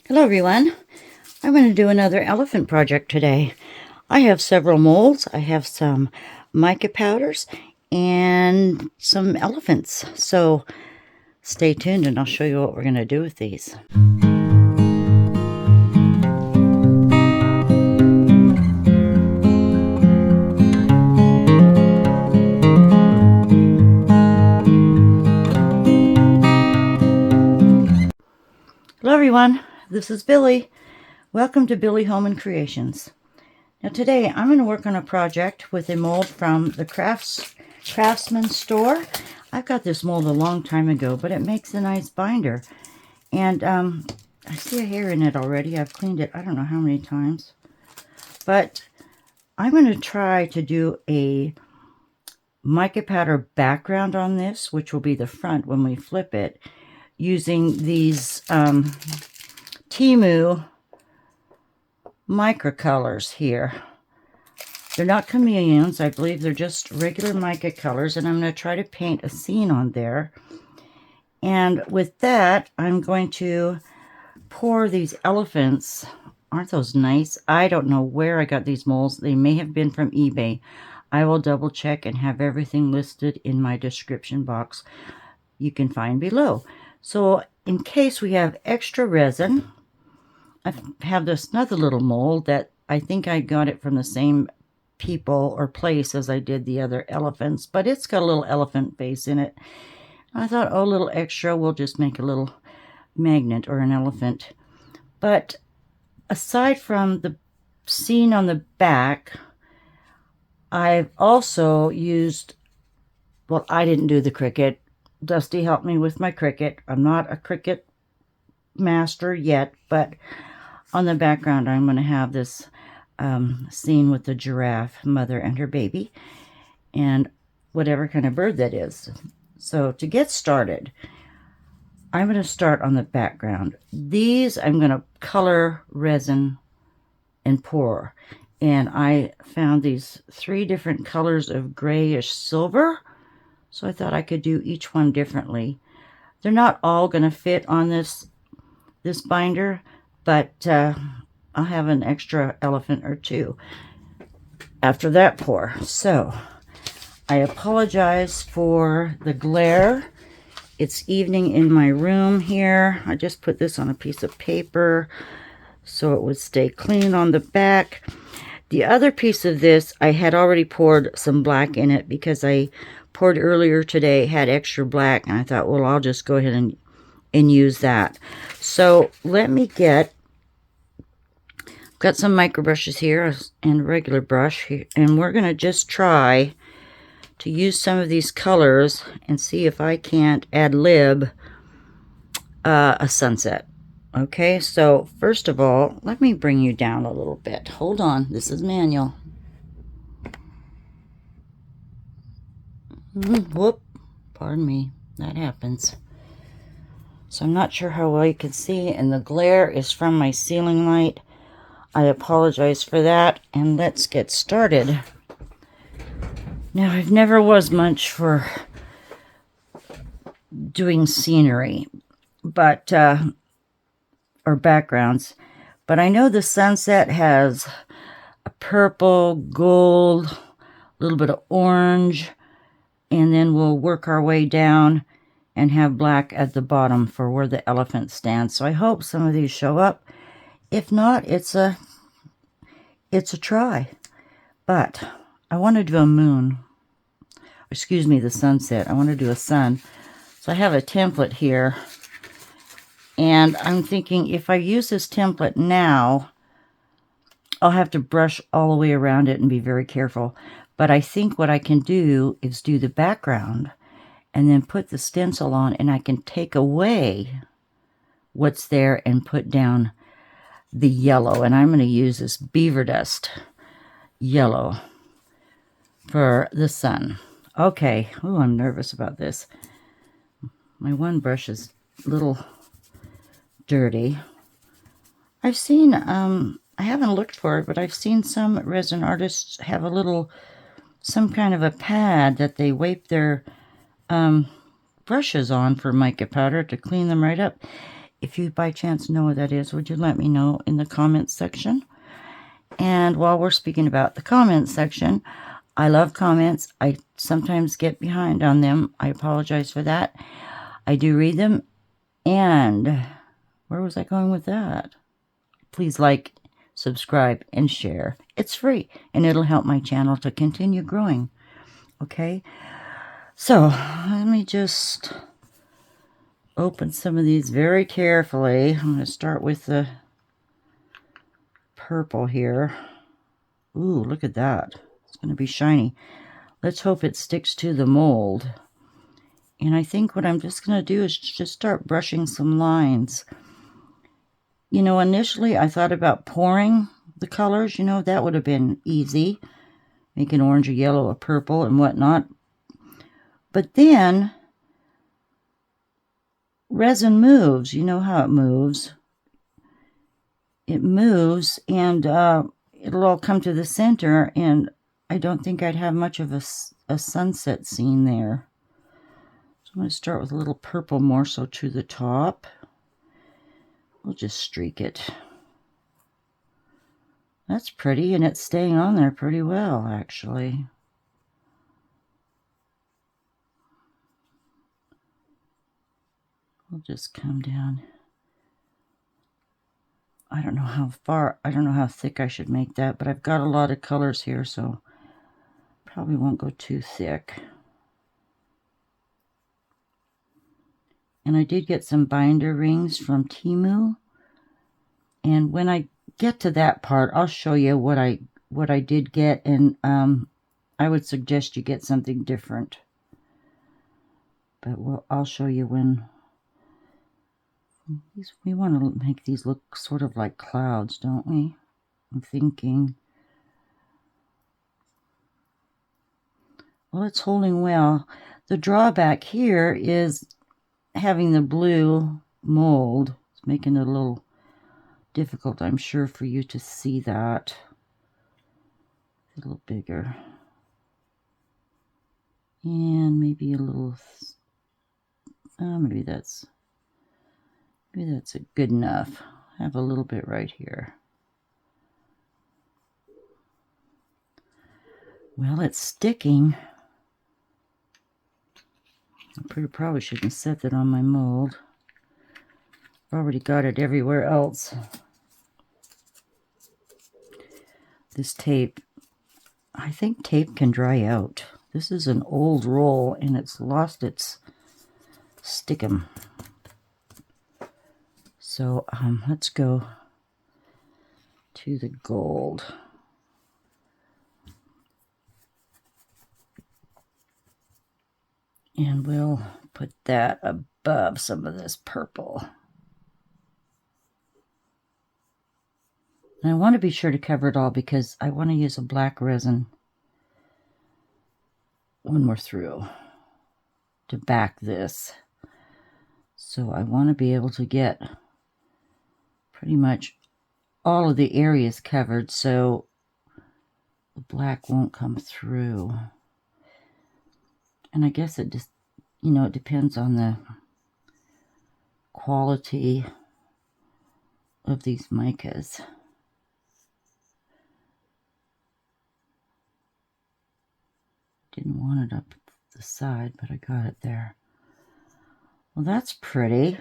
Hello everyone. I'm going to do another elephant project today. I have several molds. I have some mica powders and some elephants. So stay tuned and I'll show you what we're going to do with these. Hello everyone. This is Billy. Welcome to Billy Home and Creations. Now today I'm going to work on a project with a mold from the Craftsman store. I got this mold a long time ago, but it makes a nice binder. And I see a hair in it already. I've cleaned it I don't know how many times. But I'm going to try to do a mica powder background on this, which will be the front when we flip it, using these Temu mica colors here. They're not chameleons. I believe they're just regular mica colors, and I'm going to try to paint a scene on there. And with that, I'm going to pour these elephants. Aren't those nice? I don't know where I got these molds. They may have been from eBay. I will double check and have everything listed in my description box you can find below. So in case we have extra resin, I have this another little mold that I think I got it from the same people or place as I did the other elephants, but it's got a little elephant face in it. I thought, oh, a little extra, we'll just make a little magnet or an elephant. But aside from the scene on the back, I've also used, well, I didn't do the cricket. Dusty helped me with my cricket. I'm not a cricket master yet, but on the background, I'm going to have this scene with the giraffe, mother and her baby, and whatever kind of bird that is. So to get started, I'm going to start on the background. These I'm going to color resin and pour. And I found these 3 different colors of grayish silver. So I thought I could do each one differently. They're not all going to fit on this binder, but I'll have an extra elephant or 2 after that pour. So I apologize for the glare. It's evening in my room here. I just put this on a piece of paper so it would stay clean on the back. The other piece of this, I had already poured some black in it because I poured earlier today, had extra black, and I thought, well, I'll just go ahead and use that. So let me got some micro brushes here and a regular brush here, and we're going to just try to use some of these colors and see if I can't ad-lib a sunset. Okay, so first of all, let me bring you down a little bit. Hold on, this is manual. Whoop, pardon me, that happens. So I'm not sure how well you can see, and the glare is from my ceiling light. I apologize for that, and let's get started. Now, I've never was much for doing scenery, but or backgrounds, but I know the sunset has a purple, gold, a little bit of orange, and then we'll work our way down and have black at the bottom for where the elephant stands. So I hope some of these show up. If not, it's a try. But I want to do a moon. Excuse me, the sunset. I want to do a sun. So I have a template here. And I'm thinking if I use this template now, I'll have to brush all the way around it and be very careful. But I think what I can do is do the background and then put the stencil on, and I can take away what's there and put down the yellow. And I'm going to use this beaver dust yellow for the sun. Okay. Oh, I'm nervous about this. My one brush is a little dirty. I've seen, I haven't looked for it, but I've seen some resin artists have some kind of a pad that they wipe their brushes on for mica powder to clean them right up. If you by chance know what that is, would you let me know in the comments section? And while we're speaking about the comments section, I love comments. I sometimes get behind on them. I apologize for that. I do read them. And where was I going with that? Please like, subscribe, and share. It's free, and it'll help my channel to continue growing. Okay? So, let me just open some of these very carefully. I'm going to start with the purple here. Ooh, look at that. It's going to be shiny. Let's hope it sticks to the mold. And I think what I'm just going to do is just start brushing some lines. You know, initially I thought about pouring the colors. You know, that would have been easy. Make an orange, a yellow, a purple, and whatnot. But then resin moves. You know how it moves. It moves, and it'll all come to the center, and I don't think I'd have much of a sunset scene there. So I'm going to start with a little purple more so to the top. We'll just streak it. That's pretty, and it's staying on there pretty well, actually. We'll just come down. I don't know how thick I should make that, but I've got a lot of colors here, so probably won't go too thick. And I did get some binder rings from Temu. And when I get to that part, I'll show you what I did get, and I would suggest you get something different. But I'll show you when. We want to make these look sort of like clouds, don't we? I'm thinking. Well, it's holding well. The drawback here is having the blue mold. It's making it a little difficult, I'm sure, for you to see that. A little bigger. And maybe a little, maybe that's good enough. Have a little bit right here. Well, it's sticking. I probably shouldn't set that on my mold. I've already got it everywhere else. This tape, I think tape can dry out. This is an old roll, and it's lost its stickum. So let's go to the gold. And we'll put that above some of this purple. And I want to be sure to cover it all because I want to use a black resin when we're through to back this. So I want to be able to get pretty much all of the areas covered so the black won't come through. And I guess it just, you know, it depends on the quality of these micas. Didn't want it up the side, but I got it there. Well, that's pretty.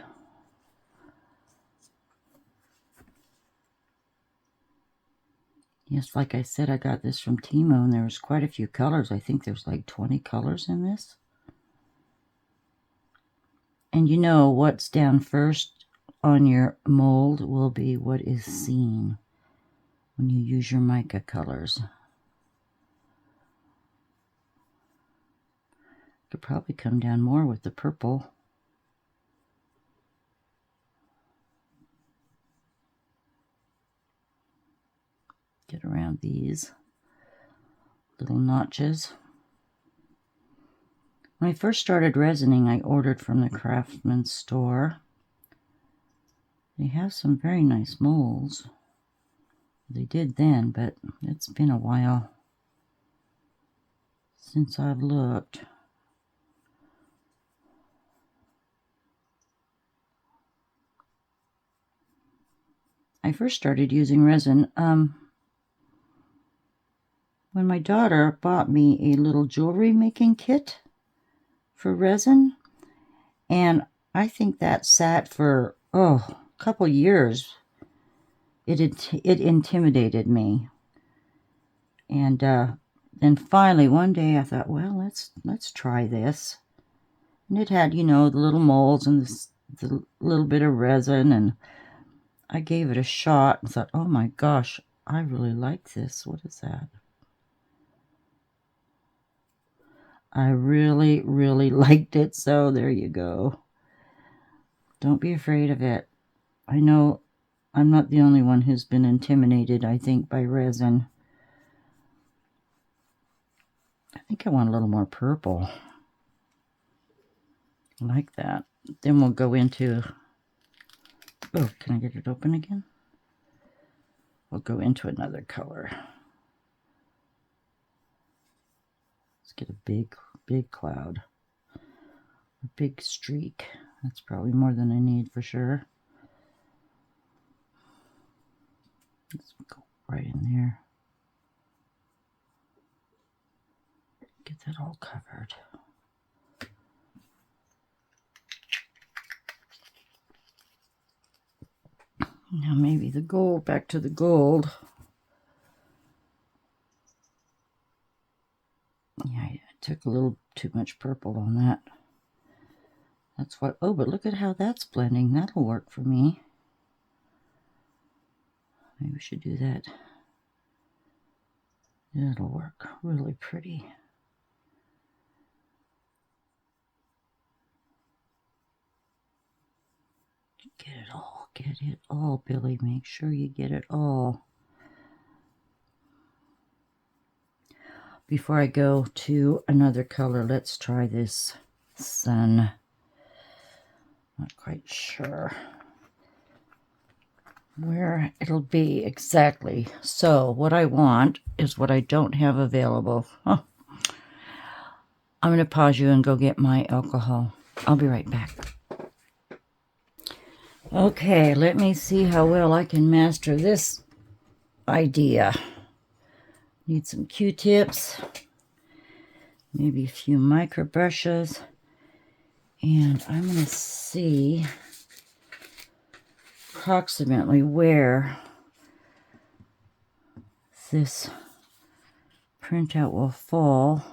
Yes, like I said, I got this from Temu, and there was quite a few colors. I think there's like 20 colors in this. And you know what's down first on your mold will be what is seen when you use your mica colors. Could probably come down more with the purple. Get around these little notches. When I first started resining, I ordered from the Craftsman store. They have some very nice molds. They did then, but it's been a while since I've looked. I first started using resin, when my daughter bought me a little jewelry making kit for resin, and I think that sat for, a couple years. It intimidated me. And then finally one day I thought, well, let's try this. And it had, the little molds and the little bit of resin, and I gave it a shot and thought, oh my gosh, I really like this. What is that? I really, really liked it, so there you go. Don't be afraid of it. I know I'm not the only one who's been intimidated, I think, by resin. I think I want a little more purple. I like that. Then we'll go into, oh, can I get it open again? We'll go into another color. Let's get a big, big cloud. A big streak. That's probably more than I need for sure. Let's go right in there. Get that all covered. Now maybe the gold, back to the gold. Yeah, I took a little too much purple on that. That's what, oh, but look at how that's blending. That'll work for me. Maybe we should do that. That'll work really pretty. Get it all, Billy. Make sure you get it all. Before I go to another color, let's try this sun. Not quite sure where it'll be exactly. So what I want is what I don't have available. Oh. I'm going to pause you and go get my alcohol. I'll be right back. Okay, let me see how well I can master this idea. Need some Q-tips, maybe a few micro brushes, and I'm going to see approximately where this printout will fall.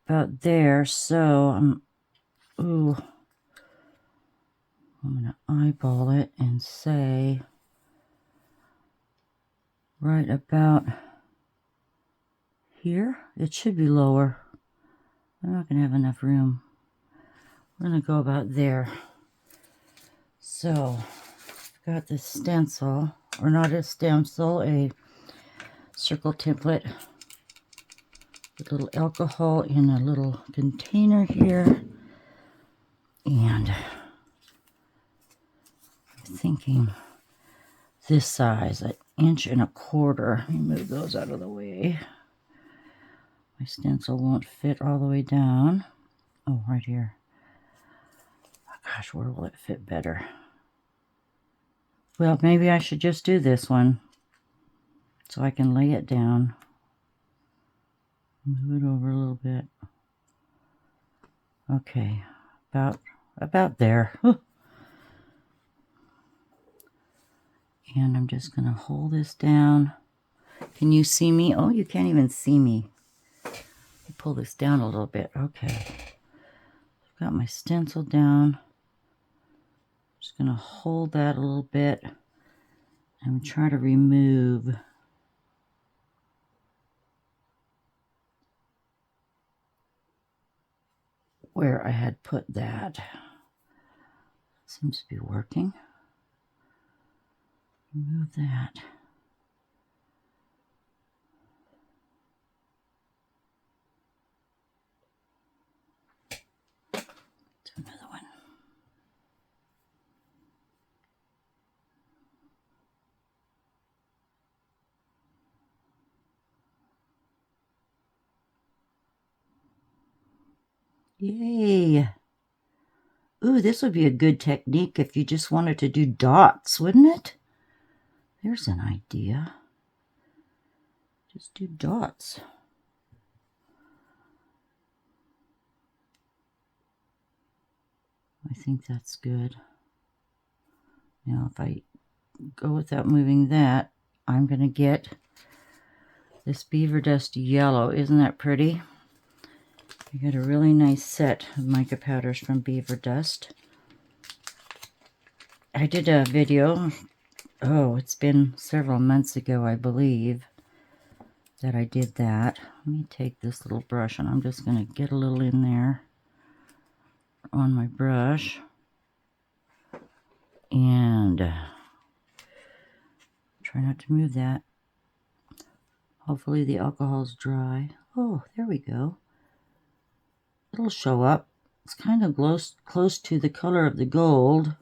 About there, so I'm going to eyeball it and say right about here. It should be lower. I'm not going to have enough room. We're going to go about there. So, I've got this stencil, or not a stencil, a circle template with a little alcohol in a little container here. And I'm thinking this size, 1.25 inches. Let me move those out of the way. My stencil won't fit all the way down. Oh, right here. Oh, gosh, where will it fit better? Well, maybe I should just do this one so I can lay it down. Move it over a little bit. Okay, about there. And I'm just going to hold this down. Can you see me? Oh, you can't even see me. Pull this down a little bit. Okay. I've got my stencil down. Just going to hold that a little bit and try to remove where I had put that. Seems to be working. Remove that. Do another one. Yay! Ooh, this would be a good technique if you just wanted to do dots, wouldn't it? There's an idea. Just do dots. I think that's good. Now if I go without moving that, I'm going to get this beaver dust yellow. Isn't that pretty? I got a really nice set of mica powders from Beaver Dust. I did a video, oh, it's been several months ago, I believe, that I did that. Let me take this little brush and I'm just going to get a little in there on my brush. And try not to move that. Hopefully the alcohol's dry. Oh, there we go. It'll show up. It's kind of close to the color of the gold.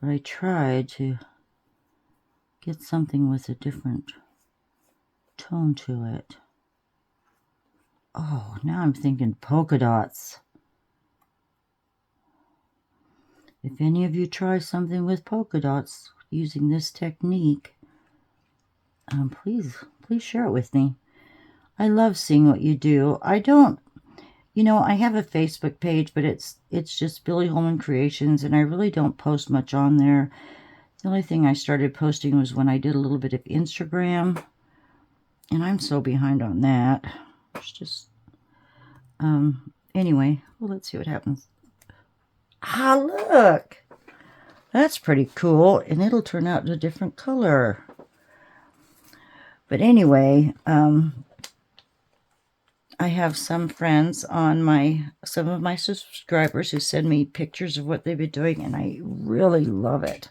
But I tried to get something with a different tone to it. Oh, now I'm thinking polka dots. If any of you try something with polka dots using this technique, please share it with me. I love seeing what you do. I don't, you know, I have a Facebook page, but it's just Billie Holman Creations, and I really don't post much on there. The only thing I started posting was when I did a little bit of Instagram, and I'm so behind on that. It's just, anyway, well, let's see what happens. Ah, look! That's pretty cool, and it'll turn out a different color. But anyway, I have some friends on some of my subscribers who send me pictures of what they've been doing, and I really love it.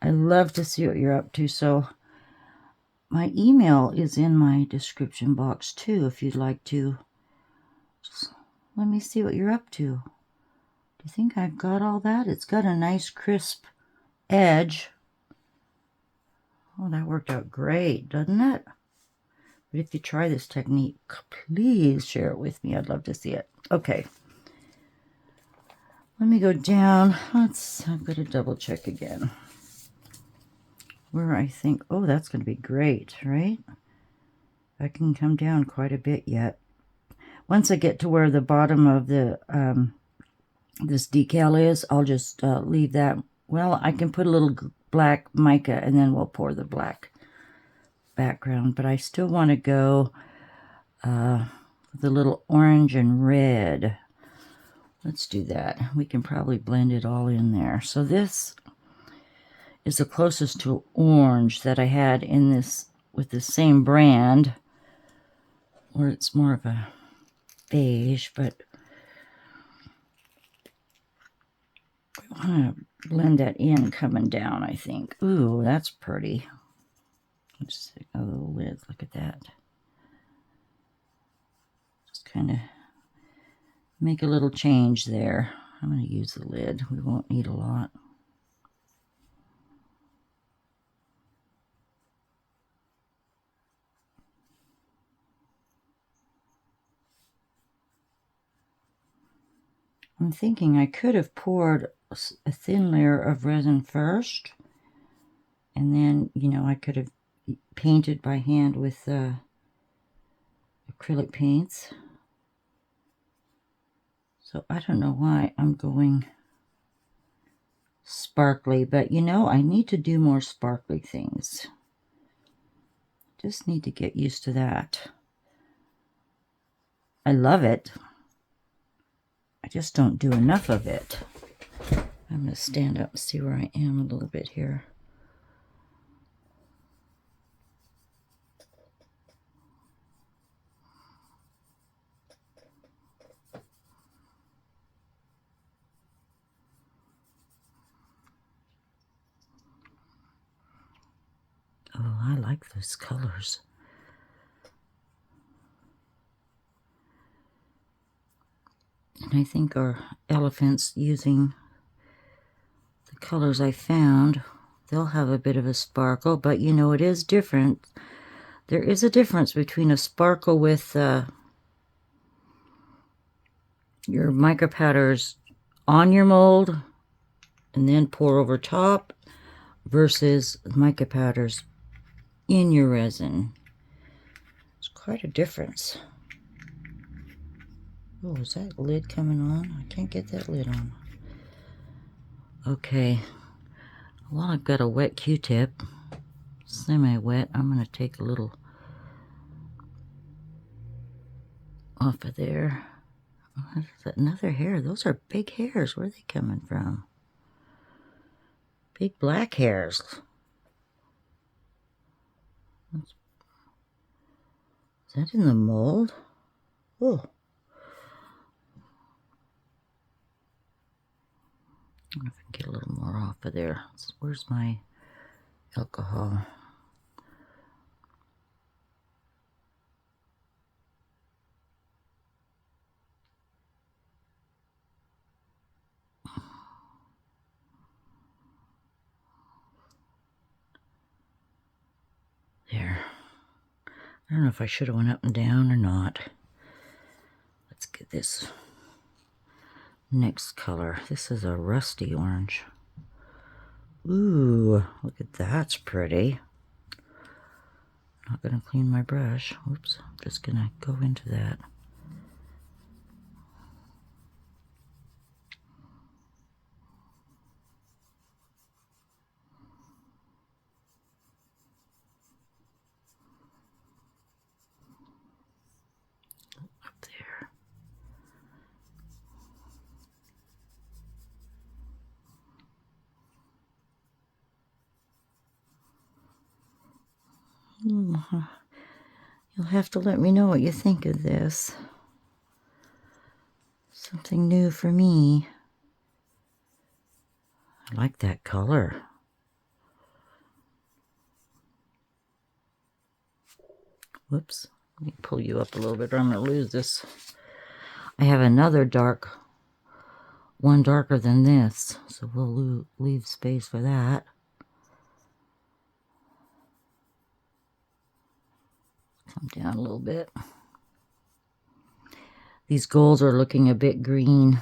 I love to see what you're up to, so my email is in my description box too, if you'd like to. Just let me see what you're up to. Do you think I've got all that? It's got a nice crisp edge. Oh, that worked out great, doesn't it? But if you try this technique, please share it with me. I'd love to see it. Okay. Let me go down. I'm going to double check again. Where I think, oh, that's going to be great, right? I can come down quite a bit yet. Once I get to where the bottom of the this decal is, I'll just leave that. Well, I can put a little black mica and then we'll pour the black background, but I still want to go with a little orange and red. Let's do that. We can probably blend it all in there. So this is the closest to orange that I had in this with the same brand, where it's more of a beige, but I want to blend that in coming down, I think. Ooh, that's pretty. Let's take a little lid. Look at that. Just kind of make a little change there. I'm going to use the lid. We won't need a lot. I'm thinking I could have poured a thin layer of resin first, and then, you know, I could have painted by hand with acrylic paints. So I don't know why I'm going sparkly, but you know, I need to do more sparkly things. Just need to get used to that. I love it. I just don't do enough of it. I'm going to stand up and see where I am a little bit here. Oh, I like those colors. And I think our elephants, using the colors I found, they'll have a bit of a sparkle, but you know, it is different. There is a difference between a sparkle with your mica powders on your mold and then pour over top, versus mica powders in your resin. It's quite a difference. Oh, is that lid coming on? I can't get that lid on. Okay. Well, I've got a wet Q-tip, semi-wet. I'm going to take a little off of there. What is that? Another hair. Those are big hairs. Where are they coming from? Big black hairs. Is that in the mold? Oh. I wonder if I can get a little more off of there. Where's my alcohol? There. I don't know if I should have went up and down or not. Let's get this next color. This is a rusty orange. Ooh, look at that. That's pretty. Not going to clean my brush. Oops, I'm just going to go into that. Up there. You'll have to let me know what you think of this. Something new for me. I like that color. Whoops. Let me pull you up a little bit or I'm going to lose this. I have another dark, one darker than this, so we'll leave space for that. Come down a little bit. These golds are looking a bit green.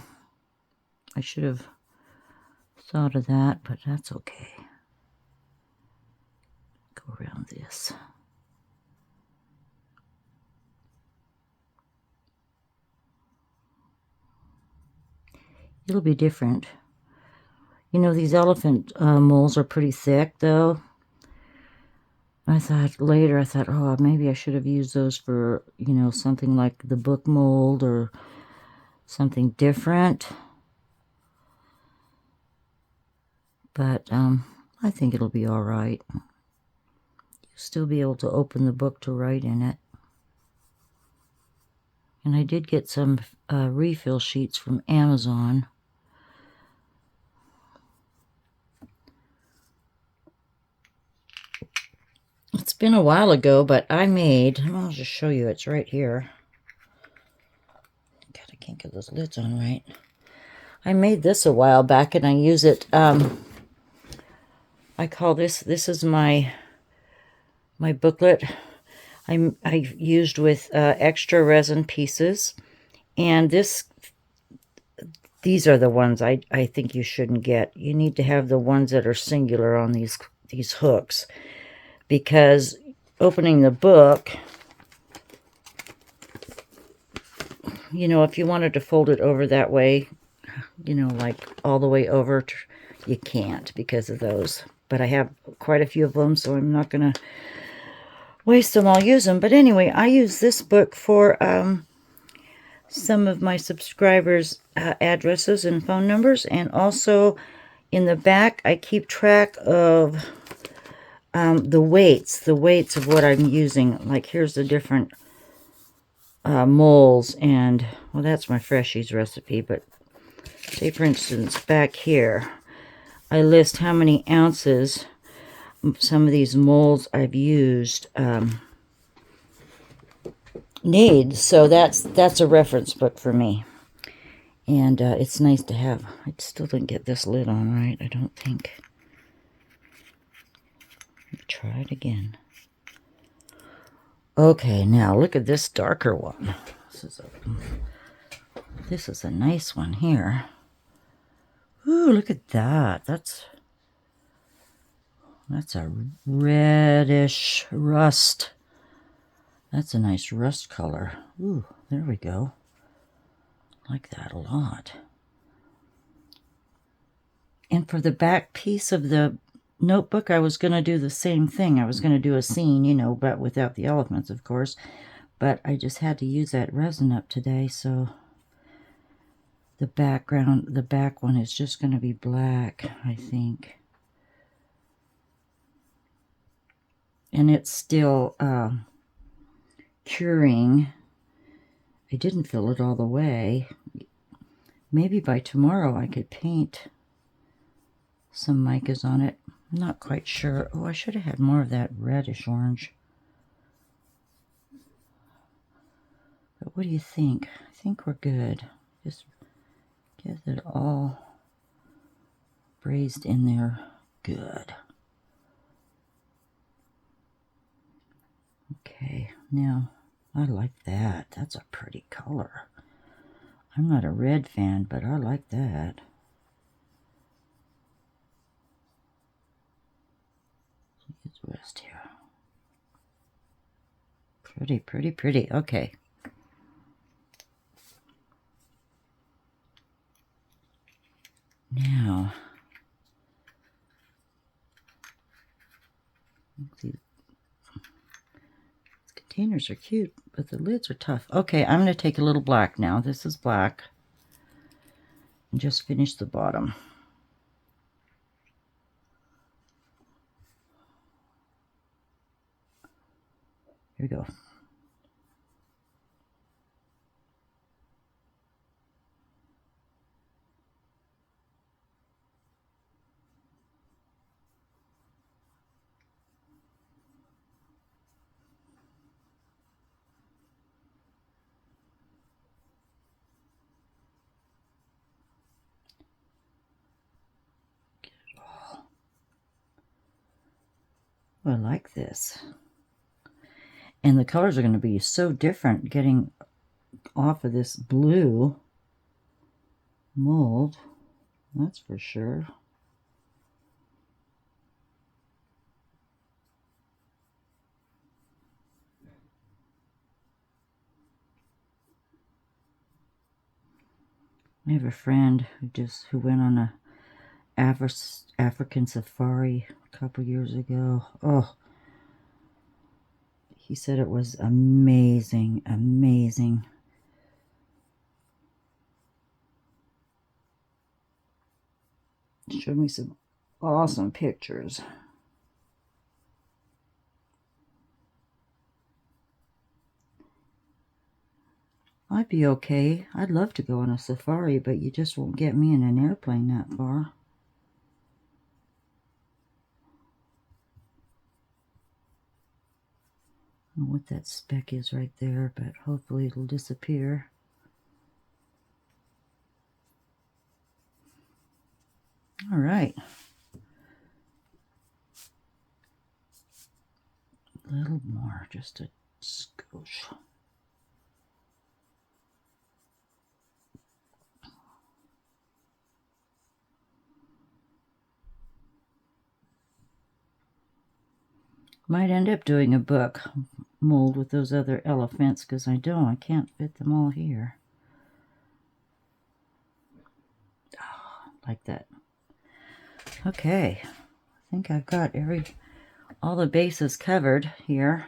I should have thought of that, but that's okay. Go around this. It'll be different. You know, these elephant molds are pretty thick, though. I thought later, oh, maybe I should have used those for, you know, something like the book mold or something different. But I think it'll be all right. You'll still be able to open the book to write in it. And I did get some refill sheets from Amazon. It's been a while ago, but I made, I'll just show you, it's right here. God, I can't get those lids on right. I made this a while back and I use it, I call this is my booklet. I used with extra resin pieces, and these are the ones I think you shouldn't get. You need to have the ones that are singular on these hooks, because opening the book, you know, if you wanted to fold it over that way, you know, like all the way over, you can't because of those. But I have quite a few of them, so I'm not going to waste them. I'll use them. But anyway, I use this book for some of my subscribers' addresses and phone numbers. And also in the back, I keep track of the weights of what I'm using. Like here's the different molds. And, well, that's my Freshies recipe. But say, for instance, back here, I list how many ounces some of these molds I've used need. So that's a reference book for me. And it's nice to have. I still didn't get this lid on right, I don't think. Let me try it again. Okay, now look at this darker one. This is a nice one here. Ooh, look at that. That's a reddish rust. That's a nice rust color. Ooh, there we go. I like that a lot. And for the back piece of the notebook, I was going to do the same thing. I was going to do a scene, you know, but without the elephants, of course. But I just had to use that resin up today, so the background, the back one is just going to be black, I think. And it's still curing. I didn't fill it all the way. Maybe by tomorrow I could paint some micas on it. I'm not quite sure. Oh, I should have had more of that reddish orange. But what do you think? I think we're good. Just get it all brazed in there good. Okay, now I like that. That's a pretty color. I'm not a red fan, but I like that. Let's rest here. Pretty, pretty, pretty. Okay. Now, these containers are cute, but the lids are tough. Okay, I'm going to take a little black now. This is black. And just finish the bottom. Here we go. I like this. And the colors are going to be so different getting off of this blue mold. That's for sure. I have a friend who went on a African safari a couple years ago. Oh, he said it was amazing, amazing. Showed me some awesome pictures. I'd be okay. I'd love to go on a safari, but you just won't get me in an airplane that far. I don't know what that speck is right there, but hopefully it'll disappear. All right. A little more, just a skosh. Might end up doing a book mold with those other elephants because I can't fit them all here. Oh, like that. Okay, I think I've got all the bases covered here.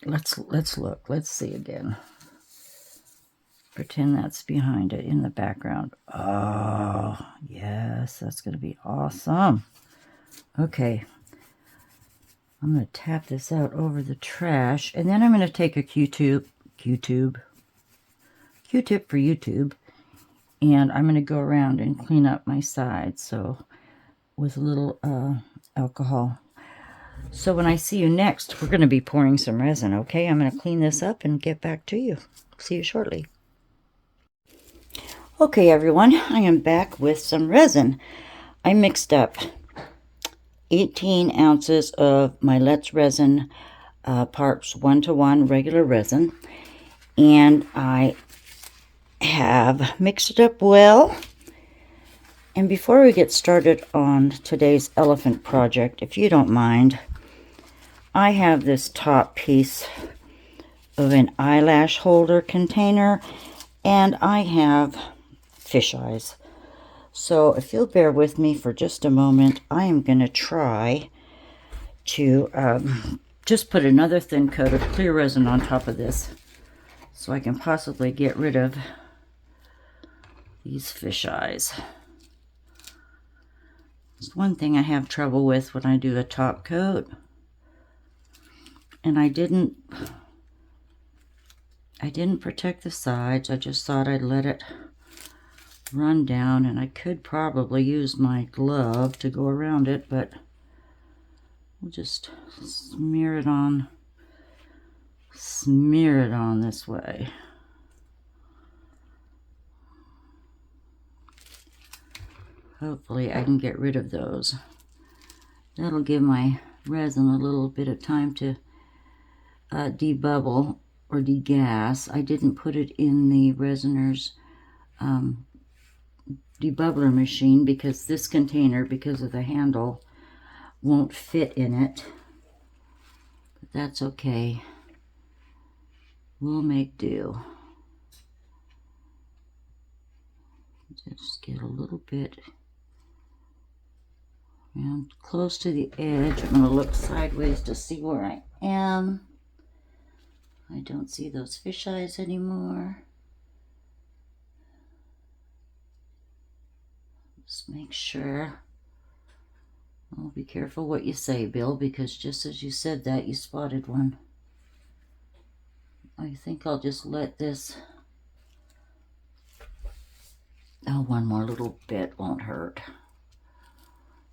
Let's look. Let's see again. Pretend that's behind it in the background. Oh, yes, that's going to be awesome. Okay, I'm going to tap this out over the trash, and then I'm going to take a Q-tip for YouTube, and I'm going to go around and clean up my sides, so with a little alcohol. So when I see you next, we're going to be pouring some resin, okay? I'm going to clean this up and get back to you. See you shortly. Okay, everyone, I am back with some resin. I mixed up 18 ounces of my Let's Resin parts 1-to-1 regular resin, and I have mixed it up well, And before we get started on today's elephant project, if you don't mind, I have this top piece of an eyelash holder container, and I have fish eyes. So if you'll bear with me for just a moment, I am going to try to just put another thin coat of clear resin on top of this so I can possibly get rid of these fish eyes. It's one thing I have trouble with when I do a top coat. And I didn't protect the sides. I just thought I'd let it run down, and I could probably use my glove to go around it, but we'll just smear it on this way. Hopefully I can get rid of those. That'll give my resin a little bit of time to debubble or degas. I didn't put it in the resiner's debubbler machine because this container, because of the handle, won't fit in it. But that's okay. We'll make do. Just get a little bit around close to the edge. I'm going to look sideways to see where I am. I don't see those fish eyes anymore. Just make sure. Oh, be careful what you say, Bill, because just as you said that, you spotted one. I think I'll just let this... Oh, one more little bit won't hurt.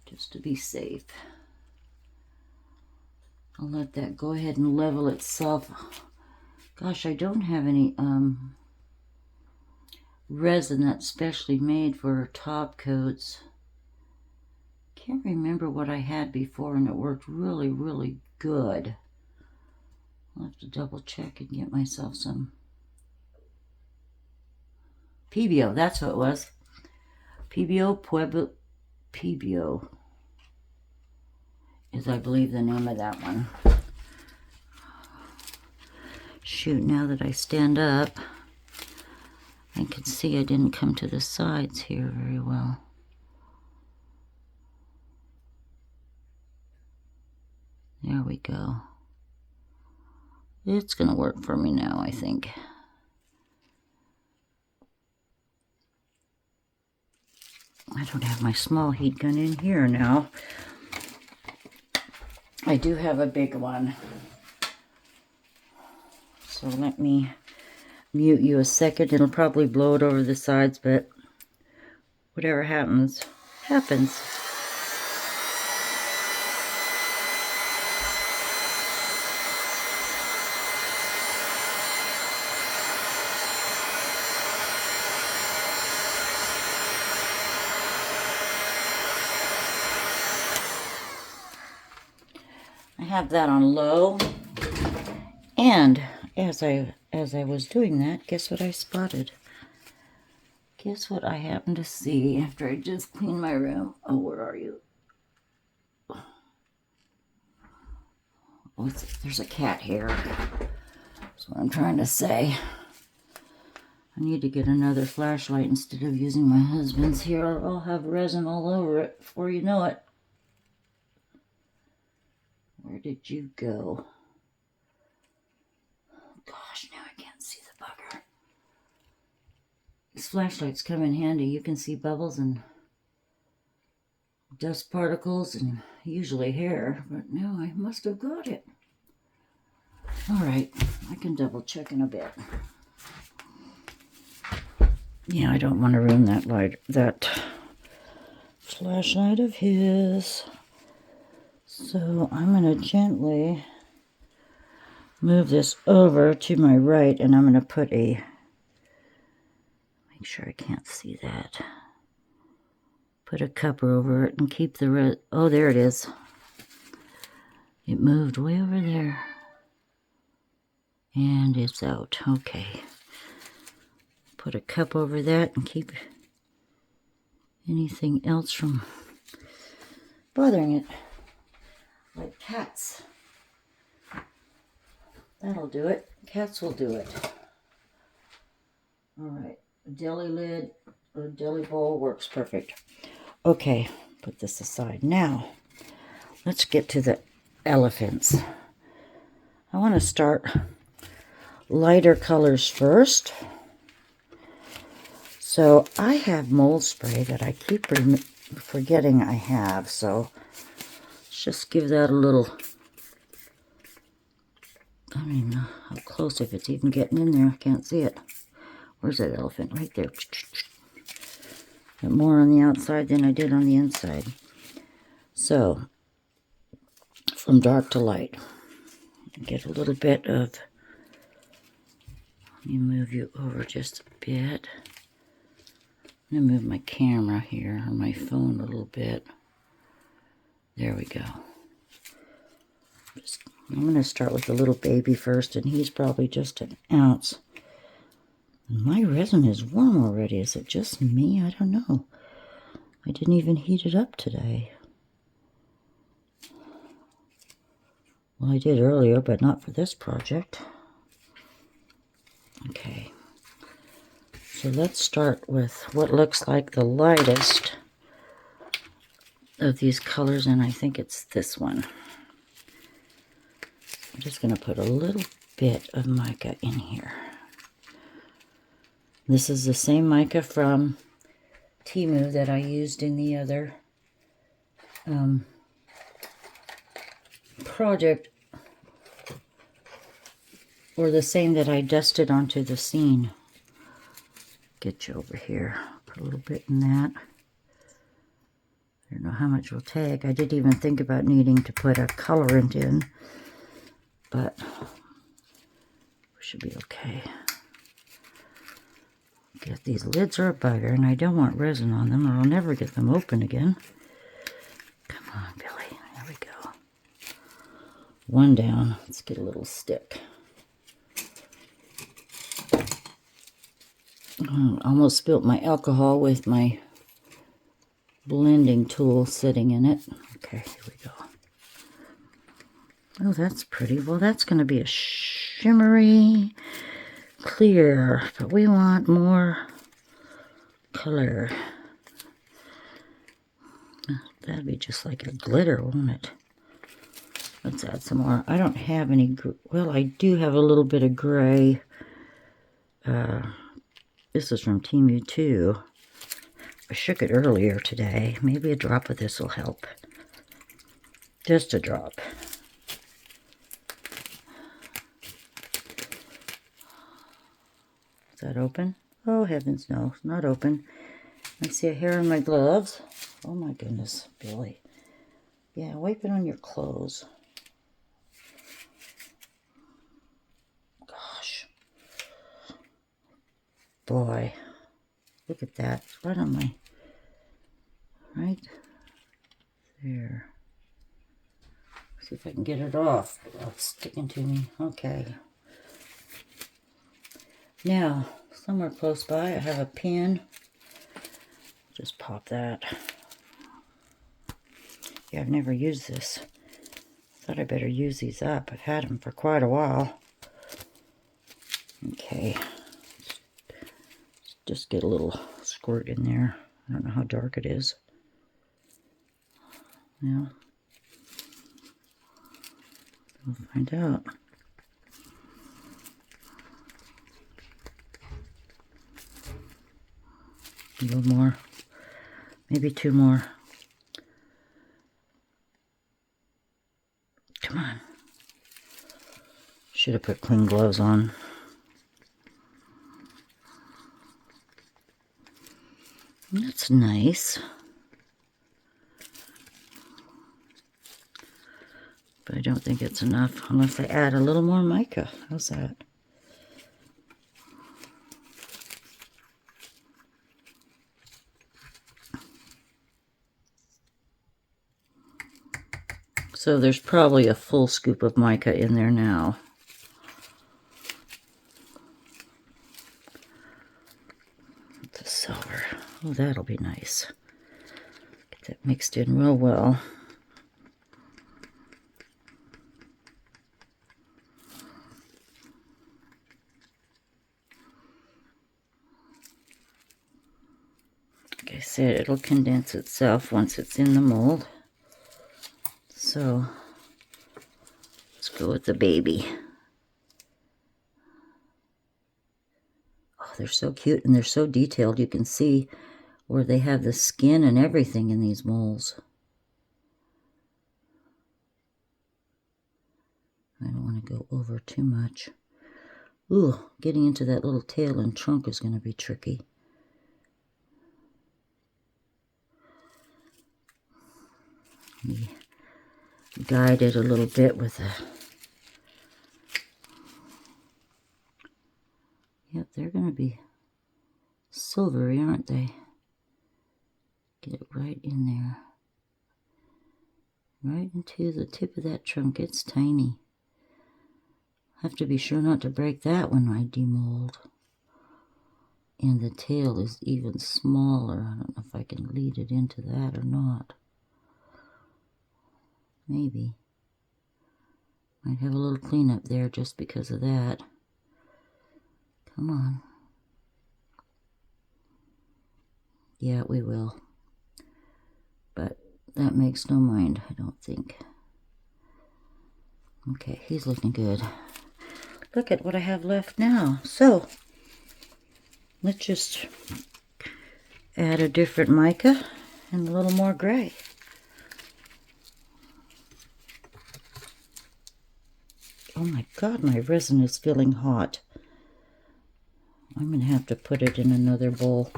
Just to be safe. I'll let that go ahead and level itself. Gosh, I don't have any resin that's specially made for top coats. Can't remember what I had before, and it worked really, really good. I'll have to double check and get myself some PBO. That's what it was. PBO is, I believe, the name of that one. Shoot, now that I stand up, I can see I didn't come to the sides here very well. There we go. It's going to work for me now, I think. I don't have my small heat gun in here now. I do have a big one. So let me mute you a second. It'll probably blow it over the sides, but whatever happens, happens. I have that on low, and as I was doing that, guess what I spotted? Guess what I happened to see after I just cleaned my room? Oh, where are you? Oh, there's a cat here. That's what I'm trying to say. I need to get another flashlight instead of using my husband's here. I'll have resin all over it before you know it. Where did you go? Gosh, now I can't see the bugger. These flashlights come in handy. You can see bubbles and dust particles and usually hair, but no, I must have got it. All right, I can double check in a bit. Yeah, I don't want to ruin that light, that flashlight of his. So I'm going to gently move this over to my right, and I'm going to put a, make sure I can't see that. Put a cover over it and keep the, oh, there it is. It moved way over there. And it's out. Okay. Put a cup over that and keep anything else from bothering it. Like cats. That'll do it. Cats will do it. Alright, a deli lid or a deli bowl works perfect. Okay, put this aside. Now, let's get to the elephants. I want to start lighter colors first. So I have mold spray that I keep forgetting I have. So let's just give that a little, I don't even know how close, if it's even getting in there. I can't see it. Where's that elephant? Right there. Got more on the outside than I did on the inside. So, from dark to light. Get a little bit of, let me move you over just a bit. I'm going to move my camera here, or my phone a little bit. There we go. I'm going to start with the little baby first, and he's probably just an ounce. My resin is warm already. Is it just me? I don't know. I didn't even heat it up today. Well, I did earlier, but not for this project. Okay. So let's start with what looks like the lightest of these colors, and I think it's this one. I'm just going to put a little bit of mica in here. This is the same mica from Temu that I used in the other project, or the same that I dusted onto the scene. Get you over here. Put a little bit in that. I don't know how much will take. I didn't even think about needing to put a colorant in, but we should be okay. Get these lids are a bugger, and I don't want resin on them, or I'll never get them open again. Come on, Billy. There we go. One down. Let's get a little stick. Almost spilt my alcohol with my blending tool sitting in it. Okay, here we go. Oh, that's pretty. Well, that's going to be a shimmery clear, but we want more color. That'd be just like a glitter, won't it? Let's add some more. I don't have any, well, I do have a little bit of gray. This is from Temu too. I shook it earlier today. Maybe a drop of this will help. Just a drop. Is that open? Oh, heavens, no, it's not open. I see a hair in my gloves. Oh my goodness, Billy. Yeah, wipe it on your clothes. Gosh. Boy, look at that. It's right on my, right there. See if I can get it off without sticking to me. Okay. Now, somewhere close by, I have a pin. Just pop that. Yeah, I've never used this. Thought I better use these up. I've had them for quite a while. Okay. Just get a little squirt in there. I don't know how dark it is. Yeah. We'll find out. A little more. Maybe two more. Come on. Should have put clean gloves on. That's nice. But I don't think it's enough unless I add a little more mica. How's that? So there's probably a full scoop of mica in there now. The silver. Oh, that'll be nice. that mixed in real well. Like I said, it'll condense itself once it's in the mold. So let's go with the baby. Oh, they're so cute and they're so detailed. You can see where they have the skin and everything in these molds. I don't want to go over too much. Ooh, getting into that little tail and trunk is going to be tricky. Let me guide it a little bit with a... Yep, they're going to be silvery, aren't they? Get it right in there. Right into the tip of that trunk. It's tiny. Have to be sure not to break that when I demold. And the tail is even smaller. I don't know if I can lead it into that or not. Maybe. Might have a little cleanup there just because of that. Come on. Yeah, we will. But that makes no mind, I don't think. Okay, he's looking good. Look at what I have left now. So, let's just add a different mica and a little more gray. Oh my God, my resin is feeling hot. I'm going to have to put it in another bowl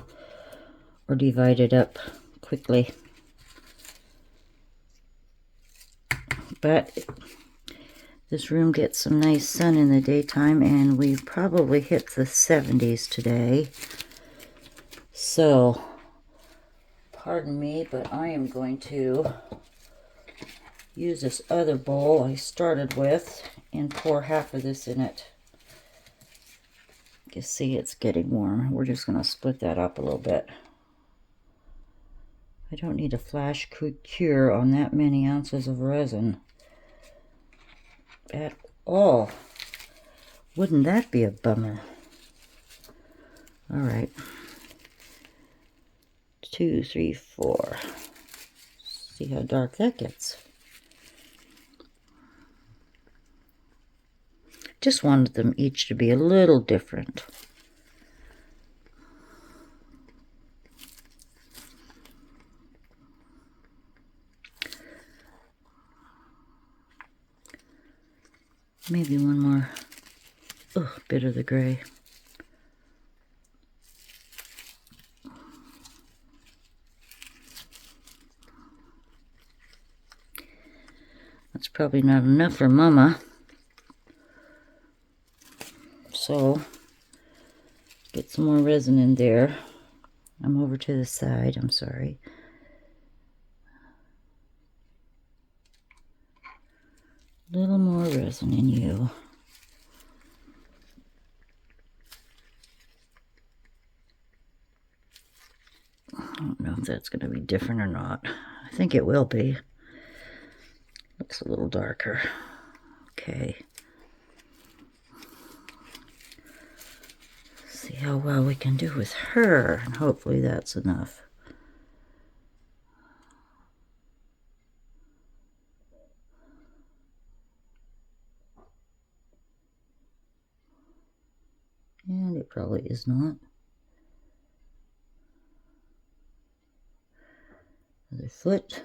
or divide it up quickly. But this room gets some nice sun in the daytime, and we probably hit the 70s today. So, pardon me, but I am going to use this other bowl I started with and pour half of this in it. You see it's getting warm. We're just going to split that up a little bit. I don't need a flash cure on that many ounces of resin at all. Wouldn't that be a bummer? All right. 2, 3, 4. See how dark that gets. Just wanted them each to be a little different. Maybe one more bit of the gray. That's probably not enough for Mama. So, get some more resin in there. I'm over to the side, I'm sorry. A little more resin in you. I don't know if that's going to be different or not. I think it will be. Looks a little darker. Okay. See how well we can do with her, and hopefully that's enough. And it probably is not. Other foot.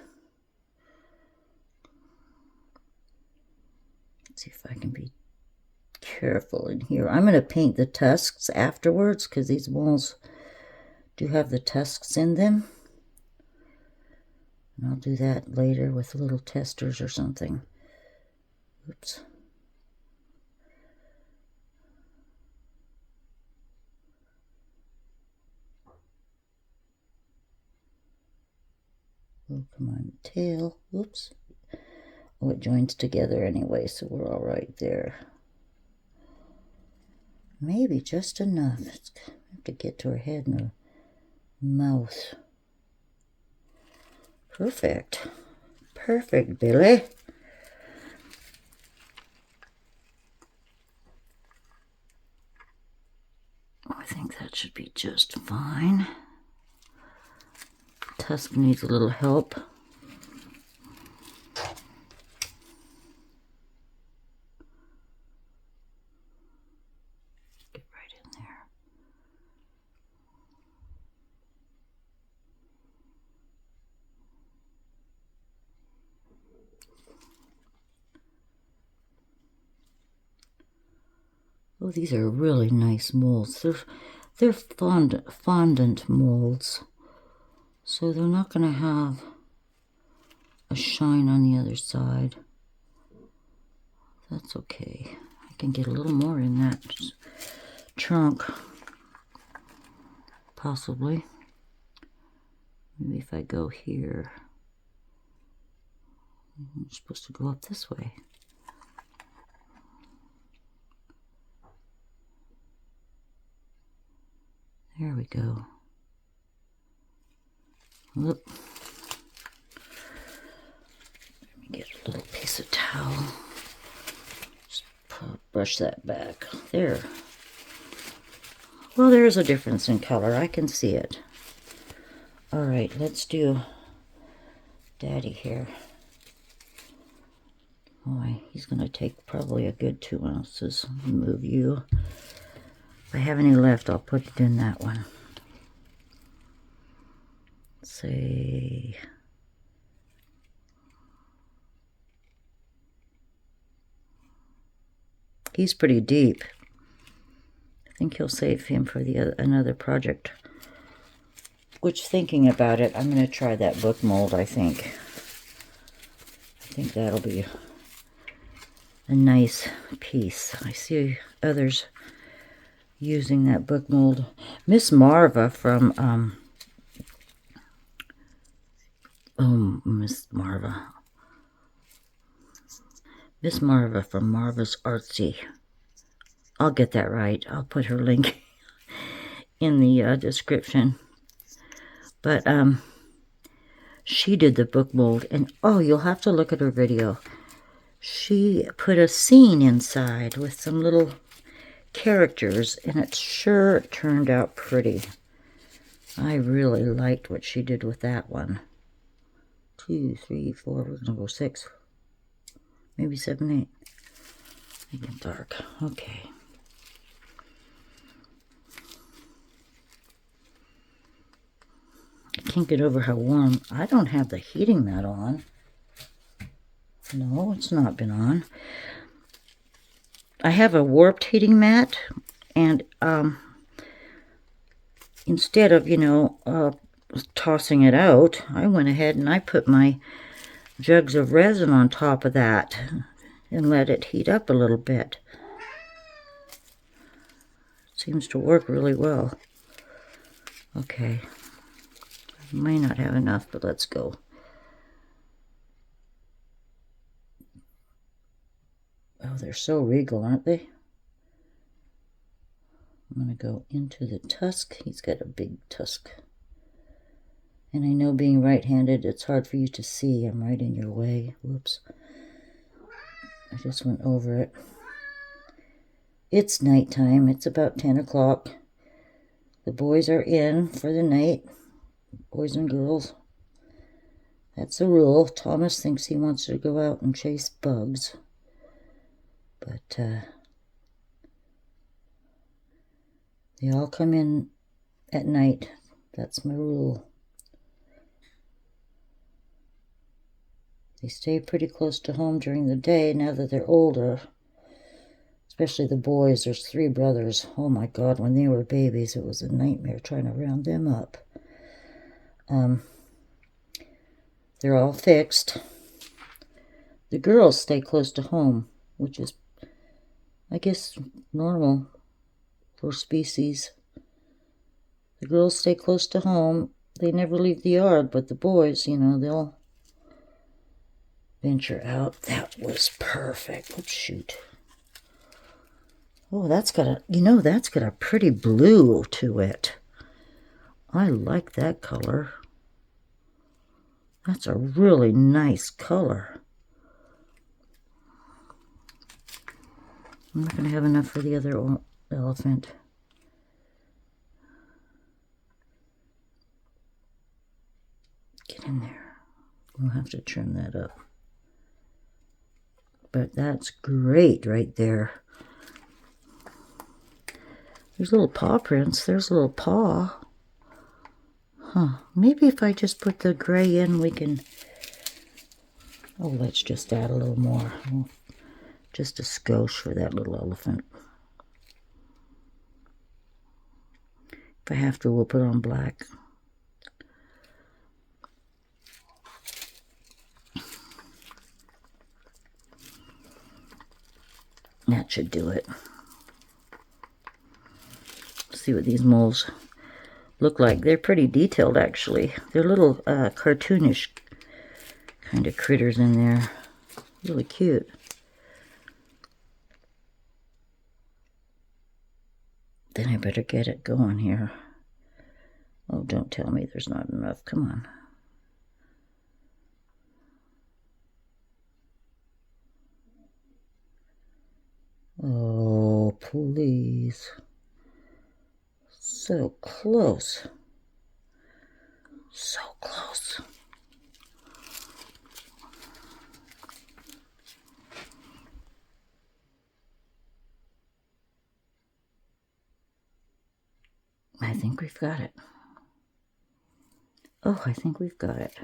Let's see if I can be careful in here. I'm going to paint the tusks afterwards because these walls do have the tusks in them. And I'll do that later with little testers or something. Oops. Oh, come on, tail. Oops. Oh, it joins together anyway, so we're all right there. Maybe just enough. I have to get to her head and her mouth. Perfect. Perfect, Billy. I think that should be just fine. Tusk needs a little help. Get right in there. Oh, these are really nice molds. They're fondant molds, so they're not going to have a shine on the other side. That's okay. I can get a little more in that trunk, possibly. Maybe if I go here, I'm supposed to go up this way. There we go. Whoop. Let me get a little piece of towel. Just brush that back. There. Well, there is a difference in color. I can see it. All right, let's do Daddy here. Boy, he's going to take probably a good 2 ounces. Move you. If I have any left, I'll put it in that one. Say, he's pretty deep. I think he'll save him for another project. Which, thinking about it, I'm going to try that book mold, I think. I think that'll be a nice piece. I see others using that book mold. Miss Marva from, Miss Marva from Marva's Artsy. I'll get that right. I'll put her link in the description. But she did the book mold, and oh, you'll have to look at her video. She put a scene inside with some little characters, and it sure turned out pretty. I really liked what she did with that one. 2, 3, 4, we're gonna go 6, maybe 7, 8. Make it dark. Okay. I can't get over how warm. I don't have the heating mat on. No, it's not been on. I have a warped heating mat, and instead of, tossing it out, I went ahead and I put my jugs of resin on top of that and let it heat up a little bit. Seems to work really well. Okay. I may not have enough, but let's go. Oh, they're so regal, aren't they? I'm going to go into the tusk. He's got a big tusk. And I know being right-handed, it's hard for you to see. I'm right in your way. Whoops. I just went over it. It's nighttime. It's about 10 o'clock. The boys are in for the night. Boys and girls. That's a rule. Thomas thinks he wants to go out and chase bugs. But they all come in at night. That's my rule. They stay pretty close to home during the day now that they're older. Especially the boys. There's 3 brothers. Oh my God, when they were babies, it was a nightmare trying to round them up. They're all fixed. The girls stay close to home, which is, I guess, normal for species. The girls stay close to home. They never leave the yard, but the boys, they'll venture out. That was perfect. Oops, shoot. Oh, that's got a pretty blue to it. I like that color. That's a really nice color. I'm not going to have enough for the other elephant. Get in there. We'll have to trim that up. But that's great right there. There's little paw prints. There's a little paw. Huh. Maybe if I just put the gray in, we can... Oh, let's just add a little more. Just a skosh for that little elephant. If I have to, we'll put on black. That should do it. See what these moles look like. They're pretty detailed, actually. They're little cartoonish kind of critters in there. Really cute. Then I better get it going here. Oh, don't tell me there's not enough. Come on. Oh, please. So close. So close. I think we've got it. Oh, I think we've got it.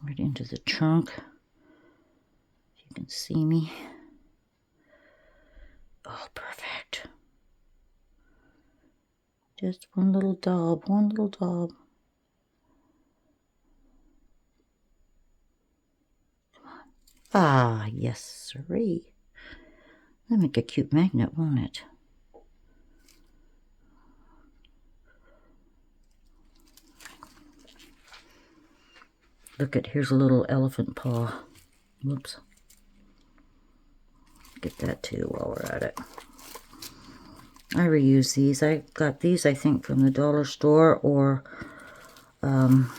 Right into the trunk. If you can see me. Oh, perfect. Just one little daub, one little daub. Come on. Ah, yes, sirree. That'll make a cute magnet, won't it? Look at, here's a little elephant paw. Whoops. Get that too while we're at it. I reuse these. I got these, I think, from the dollar store or, oh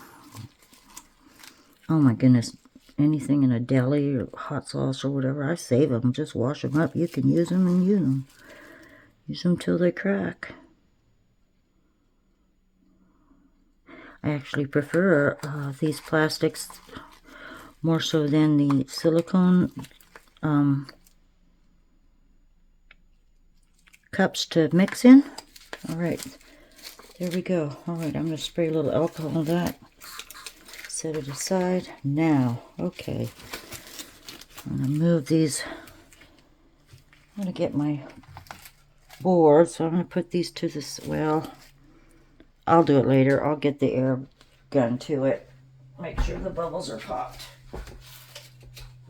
my goodness, anything in a deli or hot sauce or whatever. I save them. Just wash them up. You can use them and use them. Use them till they crack. I actually prefer these plastics more so than the silicone cups to mix in. All right, there we go. All right, I'm going to spray a little alcohol on that. Set it aside. Now, okay, I'm going to move these. I'm going to get my board, so I'm going to put these to this. Well, I'll do it later. I'll get the air gun to it. Make sure the bubbles are popped.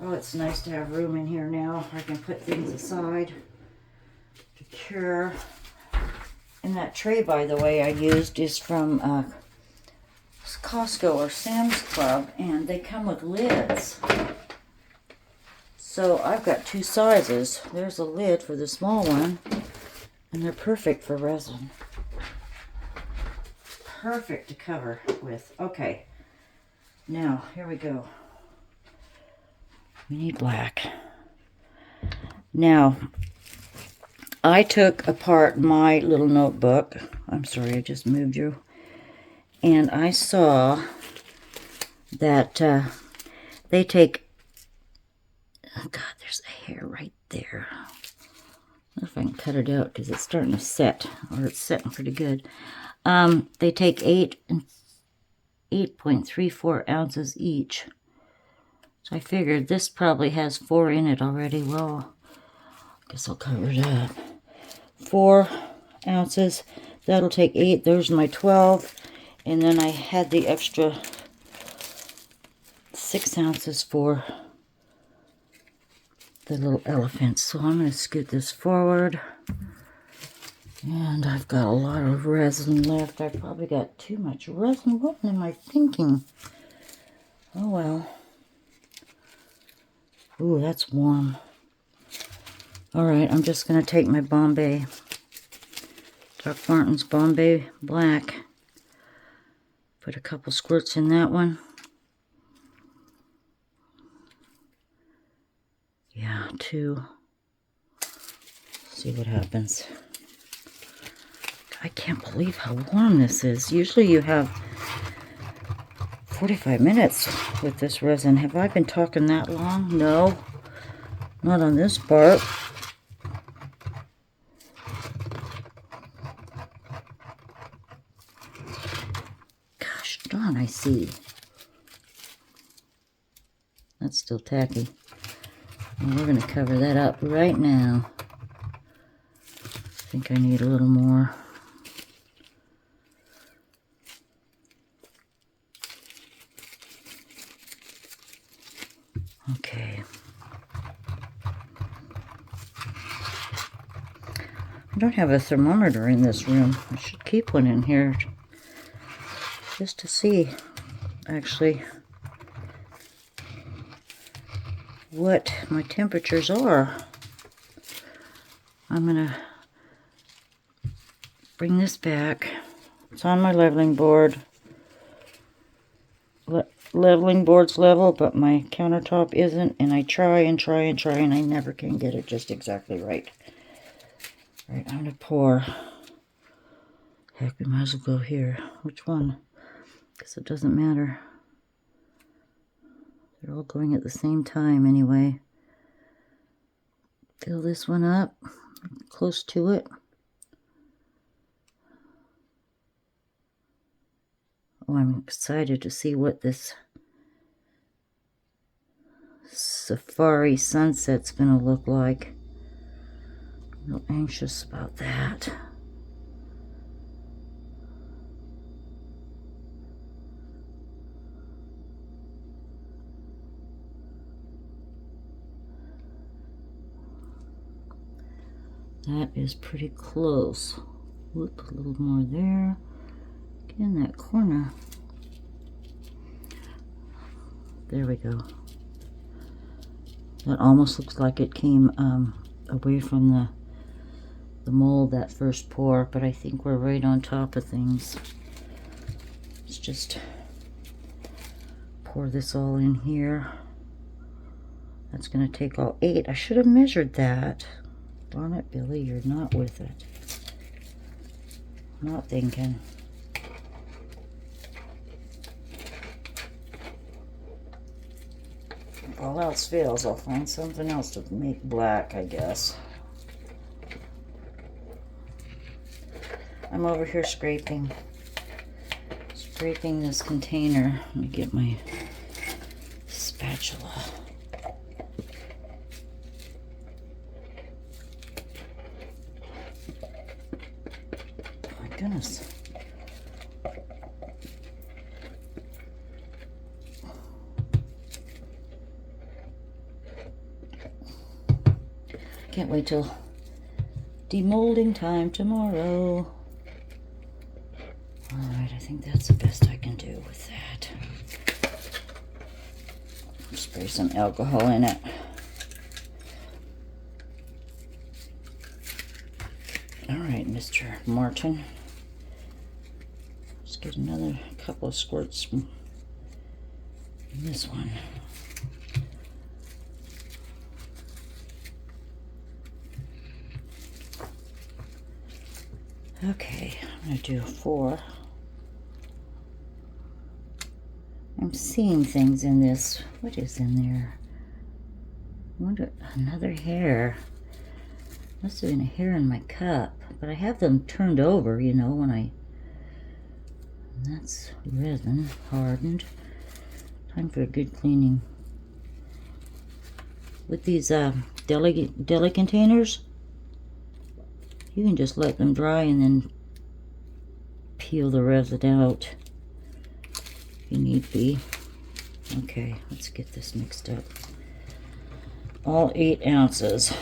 Oh, it's nice to have room in here now. I can put things aside to cure. And that tray, by the way, I used is from Costco or Sam's Club, and they come with lids. So I've got two sizes. There's a lid for the small one, and they're perfect for resin. Perfect to cover with. Okay, now here we go. We need black. Now, I took apart my little notebook. I'm sorry, I just moved you. And I saw that they take, oh God, there's a hair right there. I don't know if I can cut it out because it's starting to set, or it's setting pretty good. They take 8.34 ounces each. So I figured this probably has 4 in it already. Well, I guess I'll cover it up. 4 ounces. That'll take 8. There's my 12. And then I had the extra 6 ounces for the little elephants. So I'm going to scoot this forward. And I've got a lot of resin left. I probably got too much resin. What am I thinking? Oh well. Ooh, that's warm. Alright, I'm just going to take my Bombay, Doc Martens Bombay Black Put a couple squirts in that one. Yeah, 2. See what happens. I can't believe how warm this is. Usually you have 45 minutes with this resin. Have I been talking that long? No, not on this part. Gosh darn, I see. That's still tacky. And we're going to cover that up right now. I think I need a little more. Okay. I don't have a thermometer in this room. I should keep one in here just to see actually what my temperatures are. I'm going to bring this back. It's on my leveling board. Leveling board's level, but my countertop isn't, and I try and try and try, and I never can get it just exactly right. All right, I'm going to pour. Heck, we might as well go here. Which one? Because it doesn't matter. They're all going at the same time anyway. Fill this one up, close to it. Oh, I'm excited to see what this safari sunset's gonna look like. I'm real anxious about that. That is pretty close. Whoop, a little more there. Get in that corner. There we go. That almost looks like it came away from the mold, that first pour, but I think we're right on top of things. Let's just pour this all in here. That's going to take all 8. I should have measured that. Darn it, Billy, you're not with it. Not thinking. If all else fails, I'll find something else to make black, I guess. I'm over here scraping this container. Let me get my spatula. Goodness. Can't wait till demolding time tomorrow. Alright, I think that's the best I can do with that. Spray some alcohol in it. Alright, Mr. Martin. Let's get another couple of squirts from this one. Okay, I'm going to do 4. I'm seeing things in this. What is in there? I wonder, another hair. Must have been a hair in my cup, but I have them turned over, you know, when I... And that's resin, hardened. Time for a good cleaning. With these deli containers, you can just let them dry and then peel the resin out if you need be. Okay, let's get this mixed up. All 8 ounces.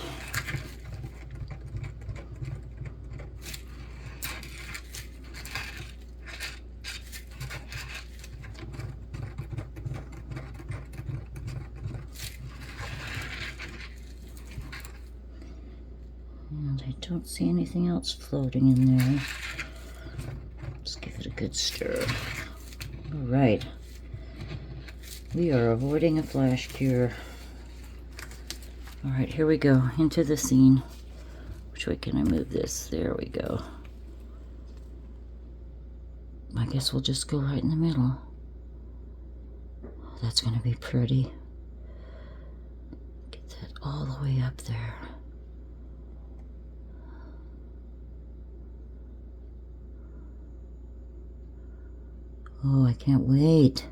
And I don't see anything else floating in there. Just give it a good stir. All right. We are avoiding a flash cure. All right, here we go into the scene. Which way can I move this? There we go. I guess we'll just go right in the middle. Oh, that's going to be pretty. Get that all the way up there. Oh, I can't wait.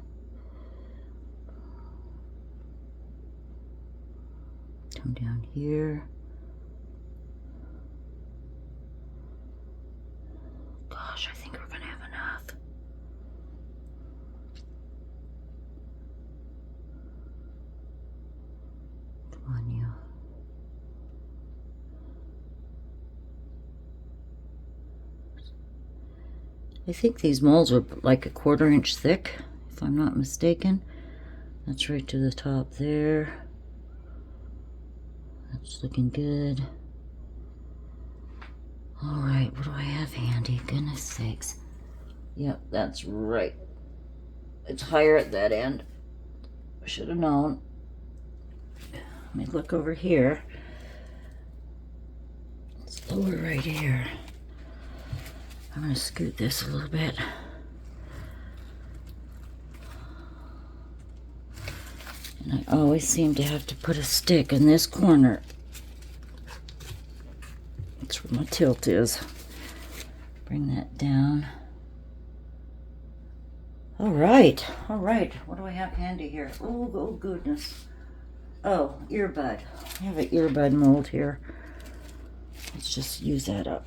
Come down here. Gosh, I think we're going to have enough. Come on, you. I think these molds are like a 1/4 inch thick, if I'm not mistaken. That's right to the top there. That's looking good. All right, what do I have handy? Goodness sakes. Yep, that's right. It's higher at that end. I should have known. Let me look over here. It's lower right here. I'm going to scoot this a little bit. And I always seem to have to put a stick in this corner. That's where my tilt is. Bring that down. All right. What do I have handy here? Oh goodness. Oh, earbud. I have an earbud mold here. Let's just use that up.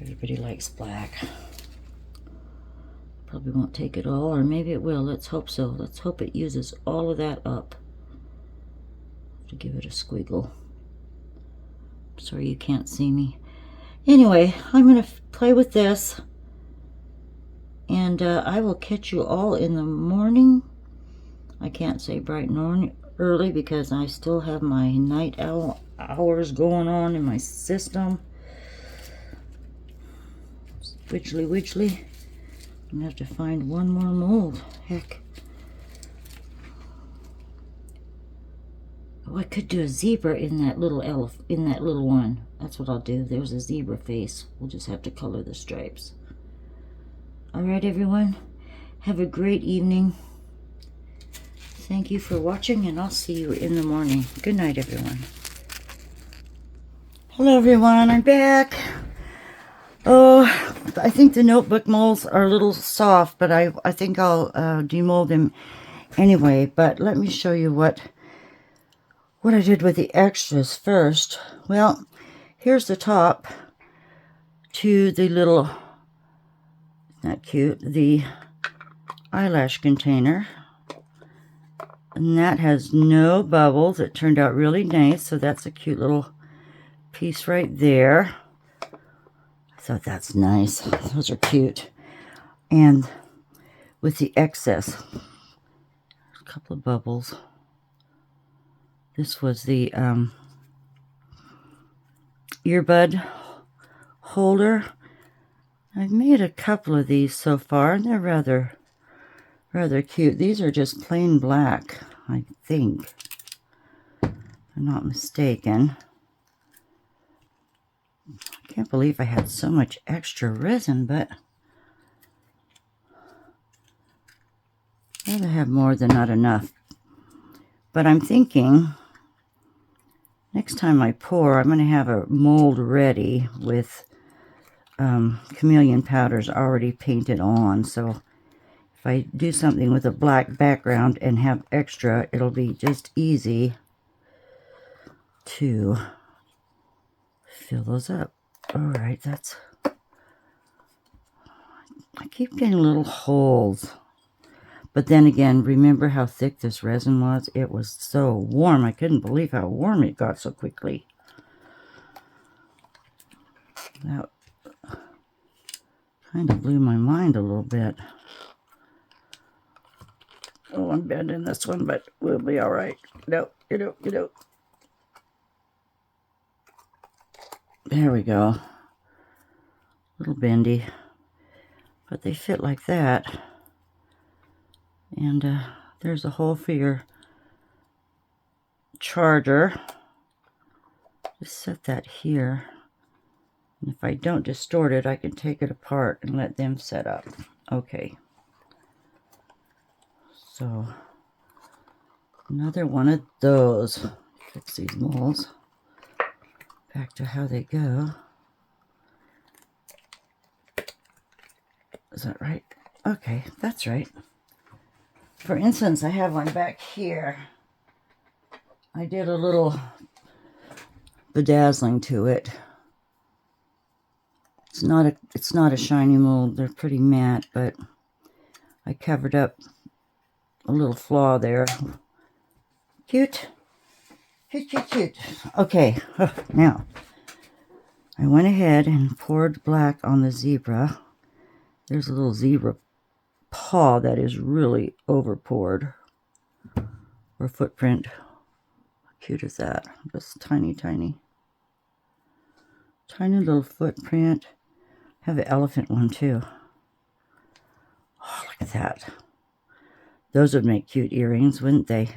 Everybody likes black. Probably won't take it all, or maybe it will. Let's hope so. Let's hope it uses all of that up. To give it a squiggle. Sorry you can't see me. Anyway, I'm going to play with this. And I will catch you all in the morning. I can't say bright and early because I still have my night owl hours going on in my system. Widgely. I'm going to have to find one more mold. Heck. Oh, I could do a zebra in that little one. That's what I'll do. There's a zebra face. We'll just have to color the stripes. Alright, everyone. Have a great evening. Thank you for watching, and I'll see you in the morning. Good night, everyone. Hello, everyone. I'm back. Oh, I think the notebook molds are a little soft, but I think I'll demold them anyway. But let me show you what I did with the extras first. Well, here's the top to the little, isn't that cute, the eyelash container. And that has no bubbles. It turned out really nice, so that's a cute little piece right there. I thought that's nice. Those are cute. And with the excess, a couple of bubbles. This was the earbud holder. I've made a couple of these so far, and they're rather cute. These are just plain black, I think. If I'm not mistaken. I can't believe I had so much extra resin, but I'd rather have more than not enough. But I'm thinking next time I pour, I'm going to have a mold ready with chameleon powders already painted on. So if I do something with a black background and have extra, it'll be just easy to fill those up. All right, I keep getting little holes. But then again, remember how thick this resin was? It was so warm. I couldn't believe how warm it got so quickly. That kind of blew my mind a little bit. Oh, I'm bending this one, but we'll be all right. No. There we go. Little bendy. but they fit like that. And there's a hole for your charger. Just set that here. And if I don't distort it, I can take it apart and let them set up. Okay. So another one of those. Fix these molds. Back to how they go. Is that right? Okay, that's right. For instance, I have one back here. I did a little bedazzling to it. It's not a shiny mold. They're pretty matte, but I covered up a little flaw there. Cute. Cute, cute, cute. Okay, now I went ahead and poured black on the zebra. There's a little zebra paw that is really over poured, or footprint. How cute is that? Just tiny, tiny. Tiny little footprint. Have an elephant one too. Oh, look at that. Those would make cute earrings, wouldn't they?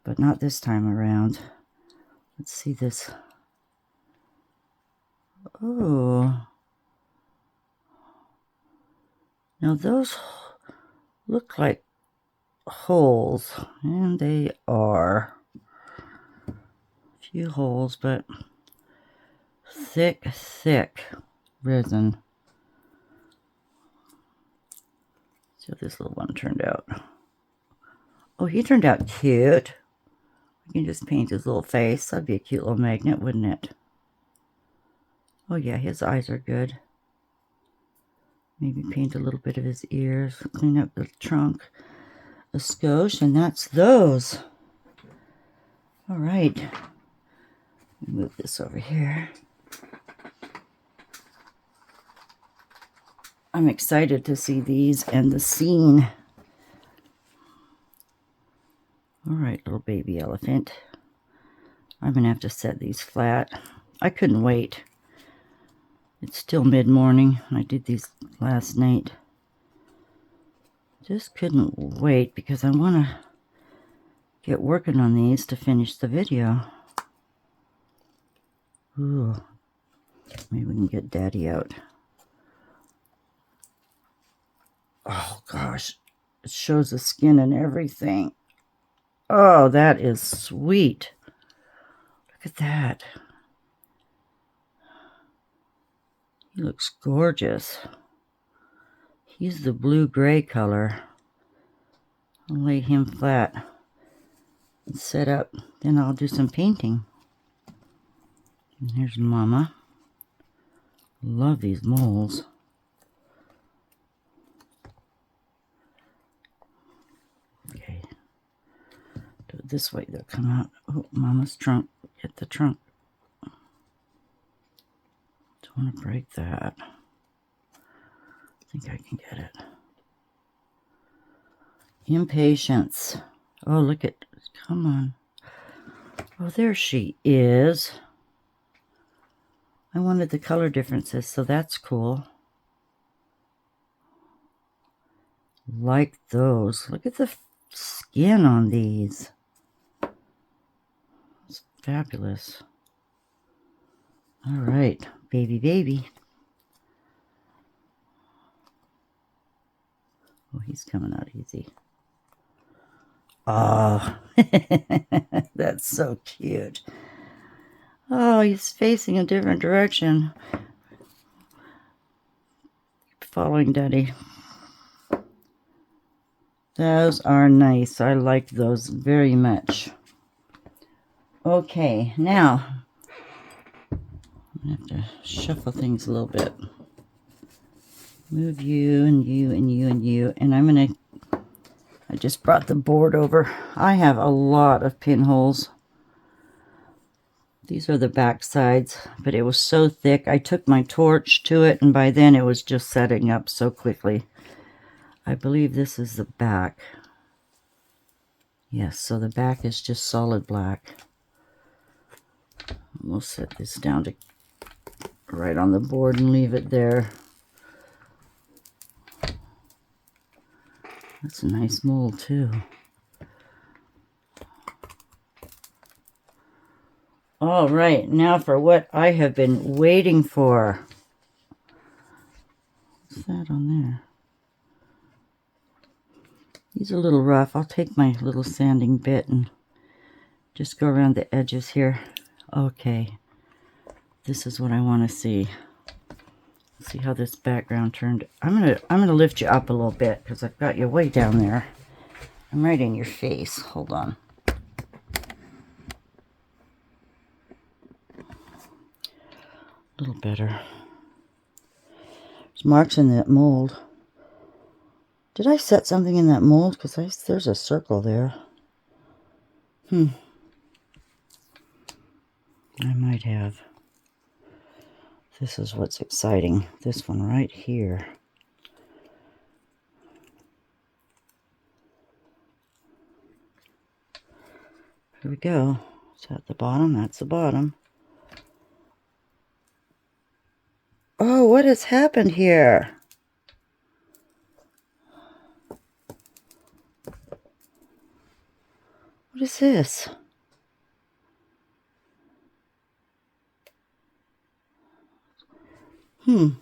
But not this time around. Let's see this. Oh. Now those look like holes, and they are. A few holes, but thick, thick resin. See how this little one turned out. Oh, he turned out cute. We can just paint his little face. That'd be a cute little magnet, wouldn't it? Oh yeah, his eyes are good. Maybe paint a little bit of his ears. Clean up the trunk a skosh, and that's those. All right. Move this over here. I'm excited to see these and the scene. All right, little baby elephant. I'm going to have to set these flat. I couldn't wait. It's still mid-morning. I did these last night. Just couldn't wait because I want to get working on these to finish the video. Ooh. Maybe we can get Daddy out. Oh, gosh. It shows the skin and everything. Oh, that is sweet. Look at that. He looks gorgeous. He's the blue-gray color. I'll lay him flat and set up. Then I'll do some painting. And here's Mama. Love these molds. Okay. Do it this way. They'll come out. Oh, Mama's trunk. Get the trunk. Don't want to break that. I think I can get it. Impatience. Oh, look at, come on. Oh, there she is. I wanted the color differences, so that's cool. Like those. Look at the skin on these. It's fabulous. All right, baby, baby. Oh, he's coming out easy. Oh, that's so cute. Oh, he's facing a different direction. Following Daddy. Those are nice. I like those very much. Okay, now I'm going to have to shuffle things a little bit. Move you and you and you and you. And I'm going to, I just brought the board over. I have a lot of pinholes. These are the back sides, but it was so thick. I took my torch to it, and by then it was just setting up so quickly. I believe this is the back. Yes, so the back is just solid black. We'll set this down to right on the board and leave it there. That's a nice mold too. All right, now for what I have been waiting for. What's that on there? These are a little rough. I'll take my little sanding bit and just go around the edges here. Okay, this is what I want to see. See how this background turned. I'm gonna lift you up a little bit because I've got you way down there. I'm right in your face. Hold on. A little better. There's marks in that mold. Did I set something in that mold? Because there's a circle there. I might have. This is what's exciting. This one right here. Here we go. Is that the bottom? That's the bottom. Oh, what has happened here? What is this? See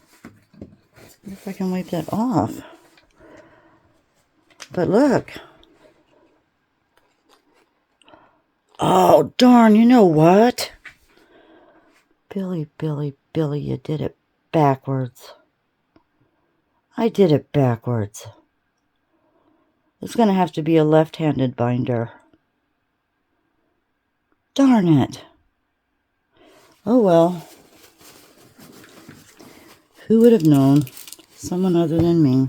if I can wipe that off. But look. Oh, darn, you know what? Billy, Billy, Billy, you did it backwards. I did it backwards. It's going to have to be a left-handed binder. Darn it. Oh, well. Who would have known? Someone other than me.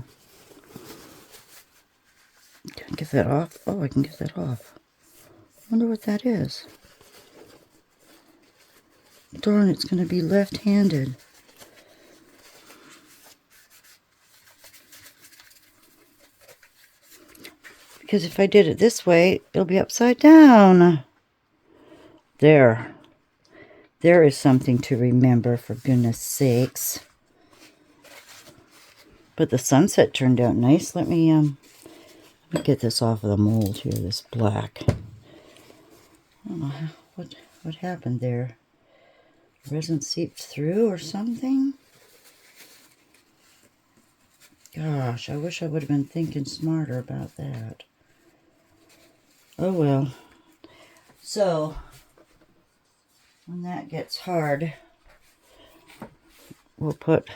Can I get that off? Oh, I can get that off. Wonder what that is. Darn, it's going to be left-handed. Because if I did it this way, it'll be upside down. There. There is something to remember, for goodness sakes. But the sunset turned out nice. Let me get this off of the mold here, this black. I don't know what happened there. Resin seeped through or something? Gosh, I wish I would have been thinking smarter about that. Oh well. So, when that gets hard, we'll put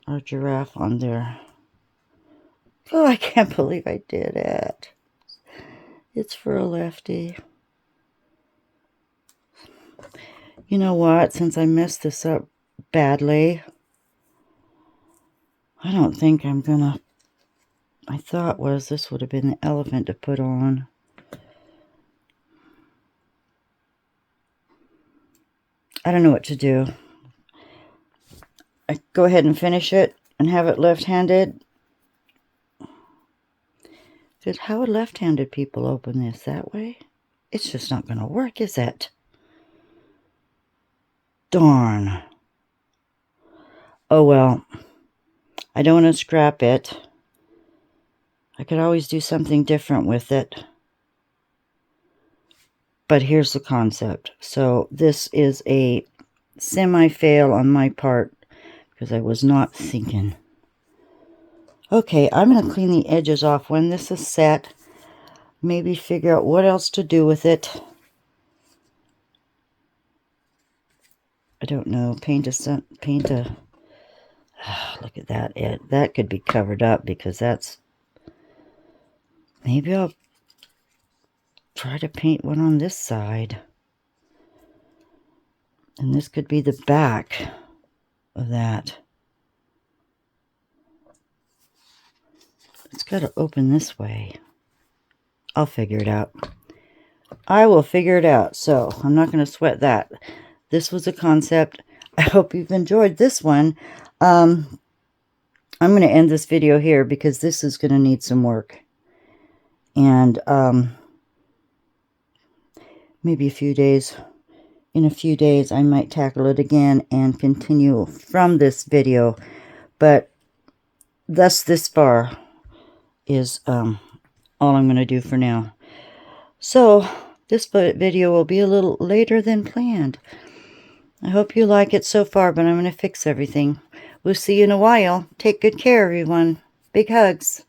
our giraffe on there. Oh, I can't believe I did it. It's for a lefty. You know what? Since I messed this up badly, I don't think I'm gonna... My thought was this would have been the elephant to put on. I don't know what to do. I go ahead and finish it and have it left-handed. Because how would left-handed people open this that way? It's just not going to work, is it? Darn. Oh well. I don't want to scrap it. I could always do something different with it. But here's the concept. So this is a semi-fail on my part because I was not thinking. Okay, I'm going to clean the edges off when this is set. Maybe figure out what else to do with it. I don't know. Paint a look at that. That could be covered up because that's... Maybe I'll try to paint one on this side. And this could be the back of that. It's got to open this way. I'll figure it out. I will figure it out. So I'm not going to sweat that. This was a concept. I hope you've enjoyed this one. I'm going to end this video here because this is going to need some work. And maybe a few days. In a few days, I might tackle it again and continue from this video. But thus this far, is all I'm going to do for now. So this video will be a little later than planned. I hope you like it so far, but I'm going to fix everything. We'll see you in a while. Take good care, everyone. Big hugs.